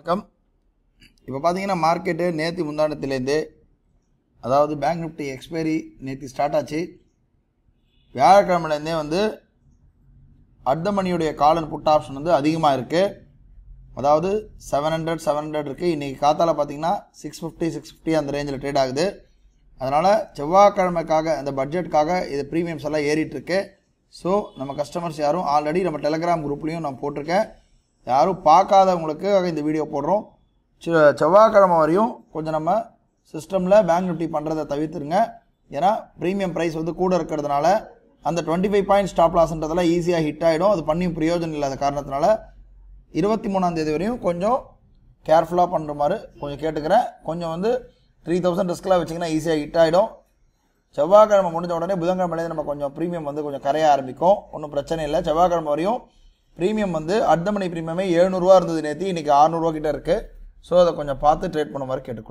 வணக்கம். இப்போ பார்த்தீங்கன்னா மார்க்கெட்டு நேற்று முந்தானத்துலேருந்து அதாவது பேங்க் நிஃப்டி எக்ஸ்பைரி நேற்று ஸ்டார்ட் ஆச்சு. வியாழக்கிழமையிலேருந்தே வந்து அட் த மணியுடைய கால் அண்ட் புட் ஆப்ஷன் வந்து அதிகமாக இருக்குது. அதாவது 700 இருக்குது. இன்றைக்கி காத்தால பார்த்தீங்கன்னா 650 அந்த ரேஞ்சில் ட்ரேட் ஆகுது. அதனால் செவ்வாய்க்கிழமைக்காக அந்த பட்ஜெட்டுக்காக இது ப்ரீமியம்ஸ் எல்லாம் ஏறிட்டுருக்கு. ஸோ நம்ம கஸ்டமர்ஸ் யாரும் ஆல்ரெடி நம்ம டெலகிராம் குரூப்லேயும் நான் போட்டிருக்கேன். யாரும் பார்க்காதவங்களுக்கு இந்த வீடியோ போடுறோம். செவ்வாய்க்கிழமை வரையும் கொஞ்சம் நம்ம சிஸ்டமில் பேங்க் நிஃப்டி பண்ணுறதை தவிர்த்துருங்க. ஏன்னா ப்ரீமியம் ப்ரைஸ் வந்து கூட இருக்கிறதுனால அந்த 25 பாயிண்ட் ஸ்டாப் லாஸ்ன்றதெல்லாம் ஈஸியாக ஹிட் ஆகிடும். அது பண்ணி பிரயோஜனம் இல்லாத காரணத்தினால 23ஆம் தேதி வரையும் கொஞ்சம் கேர்ஃபுல்லாக பண்ணுற மாதிரி கொஞ்சம் கேட்டுக்கிறேன். கொஞ்சம் வந்து 3000 ரிஸ்க்லாம் வச்சிங்கன்னா ஈஸியாக ஹிட் ஆகிடும். செவ்வாய்க்கிழமை முடிஞ்ச உடனே புதன்கிழமையிலேருந்து நம்ம கொஞ்சம் ப்ரீமியம் வந்து கொஞ்சம் கரைய ஆரம்பிக்கும். ஒன்றும் பிரச்சனை இல்லை. செவ்வாய்க்கிழமை வரையும் ப்ரீமியம் வந்து அட் த மணி ப்ரீமியமே 700 இருந்தது நேற்று, இன்றைக்கி 600 கிட்ட இருக்குது. ஸோ அதை கொஞ்சம் பார்த்து ட்ரேட் பண்ண மாதிரி கேட்டுக்கொள்ளும்.